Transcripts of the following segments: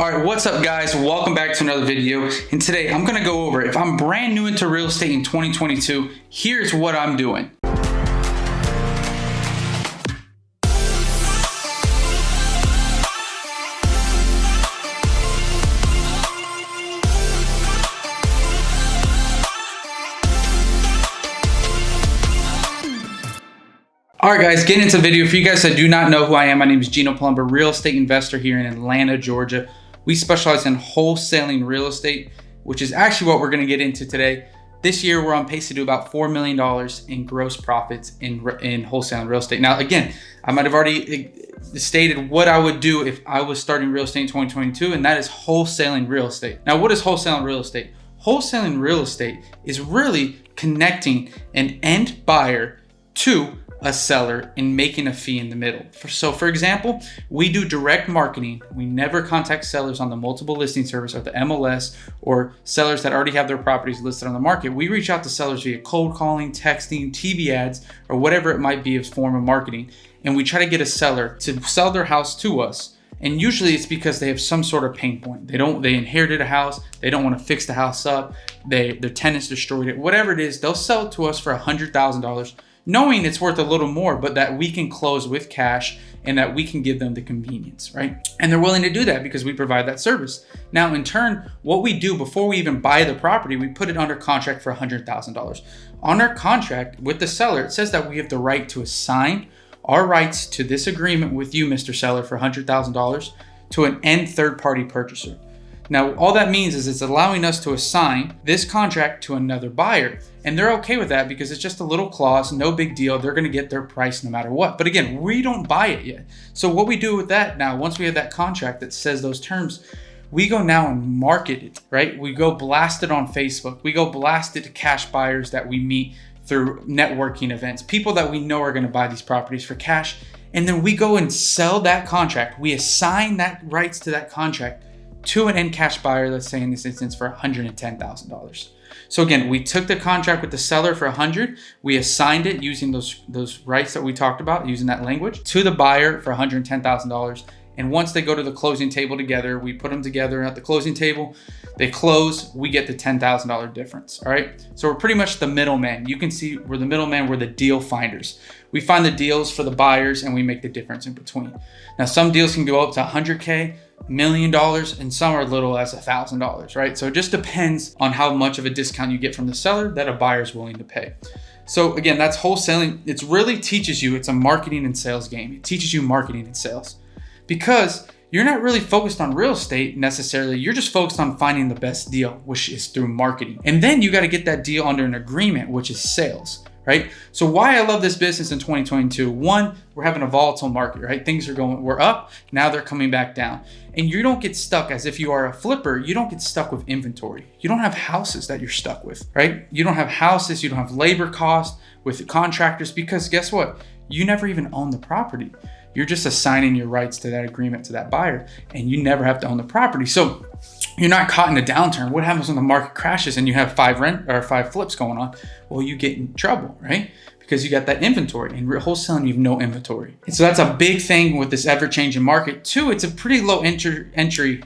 All right, what's up guys? Welcome back to another video. And today I'm gonna go over, if I'm brand new into real estate in 2022, here's what I'm doing. All right guys, getting into the video. For you guys that do not know who I am, my name is Gino Plumber, real estate investor here in Atlanta, Georgia. We specialize in wholesaling real estate, which is actually what we're gonna get into today. This year, we're on pace to do about $4 million in gross profits in wholesaling real estate. Now, again, I might have already stated what I would do if I was starting real estate in 2022, and that is wholesaling real estate. Now, what is wholesaling real estate? Wholesaling real estate is really connecting an end buyer to a seller and making a fee in the middle. So for example, we do direct marketing. We never contact sellers on the multiple listing service or the MLS or sellers that already have their properties listed on the market. We reach out to sellers via cold calling, texting, TV ads, or whatever it might be as form of marketing. And we try to get a seller to sell their house to us. And usually it's because they have some sort of pain point. They inherited a house, they don't want to fix the house up, their tenants destroyed it, whatever it is, they'll sell it to us for $100,000. Knowing it's worth a little more, but that we can close with cash and that we can give them the convenience, right? And they're willing to do that because we provide that service. Now, in turn, what we do before we even buy the property, we put it under contract for $100,000. On our contract with the seller, it says that we have the right to assign our rights to this agreement with you, Mr. Seller, for $100,000 to an end third-party purchaser. Now, all that means is it's allowing us to assign this contract to another buyer. And they're okay with that because it's just a little clause, no big deal. They're gonna get their price no matter what. But again, we don't buy it yet. So what we do with that now, once we have that contract that says those terms, we go now and market it, right? We go blast it on Facebook. We go blast it to cash buyers that we meet through networking events, people that we know are gonna buy these properties for cash. And then we go and sell that contract. We assign that rights to that contract to an end cash buyer, let's say in this instance for $110,000. So again, we took the contract with the seller for $100,000, we assigned it using those rights that we talked about, using that language, to the buyer for $110,000. And once they go to the closing table together, we put them together at the closing table, they close, we get the $10,000 difference, all right? So we're pretty much the middleman. You can see we're the middleman, we're the deal finders. We find the deals for the buyers and we make the difference in between. Now, some deals can go up to $100K, $1 million, and some are as little as $1,000, right? So it just depends on how much of a discount you get from the seller that a buyer is willing to pay. So again, that's wholesaling. It really teaches you, it's a marketing and sales game. It teaches you marketing and sales because you're not really focused on real estate necessarily. You're just focused on finding the best deal, which is through marketing. And then you got to get that deal under an agreement, which is sales, right? So why I love this business in 2022, one, we're having a volatile market, right? Things are we're up, now they're coming back down. And you don't get stuck as if you are a flipper, you don't get stuck with inventory. You don't have houses that you're stuck with, right? You don't have houses, you don't have labor costs with contractors because guess what? You never even own the property. You're just assigning your rights to that agreement to that buyer and you never have to own the property. So you're not caught in a downturn. What happens when the market crashes and you have five flips going on? Well, you get in trouble, right? Because you got that inventory. In wholesaling, you have no inventory. And so that's a big thing with this ever-changing market. Two, it's a pretty low entry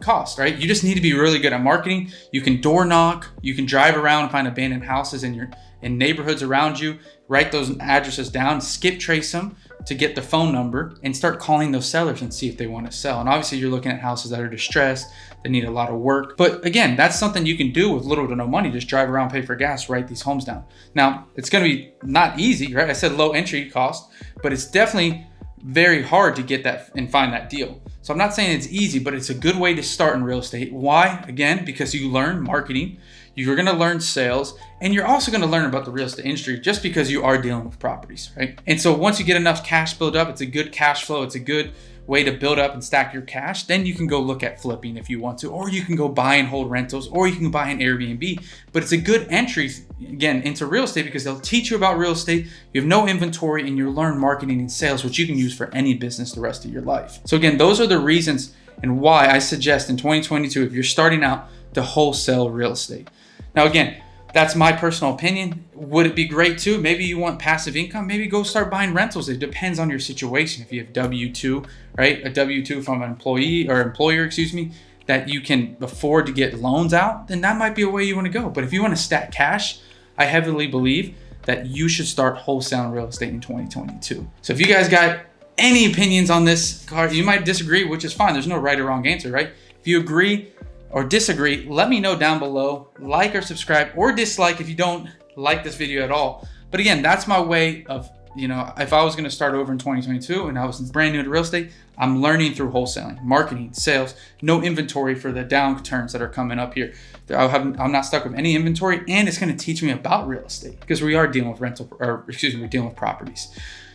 cost, right? You just need to be really good at marketing. You can door knock, you can drive around and find abandoned houses in neighborhoods around you, write those addresses down, skip trace them to get the phone number and start calling those sellers and see if they want to sell. And obviously you're looking at houses that are distressed, that need a lot of work. But again, that's something you can do with little to no money. Just drive around, pay for gas, write these homes down. Now, it's going to be not easy, right? I said low entry cost, but it's definitely very hard to get that and find that deal. So I'm not saying it's easy, but it's a good way to start in real estate. Why? Again, because you learn marketing, you're going to learn sales, and you're also going to learn about the real estate industry just because you are dealing with properties, right? And so once you get enough cash built up, it's a good cash flow, it's a good way to build up and stack your cash, then you can go look at flipping if you want to, or you can go buy and hold rentals, or you can buy an Airbnb. But it's a good entry, again, into real estate because they'll teach you about real estate, you have no inventory, and you learn marketing and sales, which you can use for any business the rest of your life. So again, those are the reasons and why I suggest in 2022, if you're starting out, to wholesale real estate. Now again, That's my personal opinion. Would it be great too? Maybe you want passive income. Maybe go start buying rentals. It depends on your situation. If you have W-2, right? A W-2 from an employee or employer, excuse me, that you can afford to get loans out, then that might be a way you want to go. But if you want to stack cash, I heavily believe that you should start wholesaling real estate in 2022. So if you guys got any opinions on this, you might disagree, which is fine. There's no right or wrong answer, right? If you agree or disagree, let me know down below. Like or subscribe or dislike if you don't like this video at all. But again, that's my way of, if I was going to start over in 2022 and I was brand new to real estate, I'm learning through wholesaling, marketing, sales, no inventory for the downturns that are coming up here. I'm not stuck with any inventory, and it's going to teach me about real estate because we are dealing with we're dealing with properties.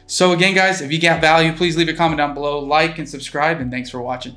So again, guys, if you got value, please leave a comment down below, like and subscribe, and thanks for watching.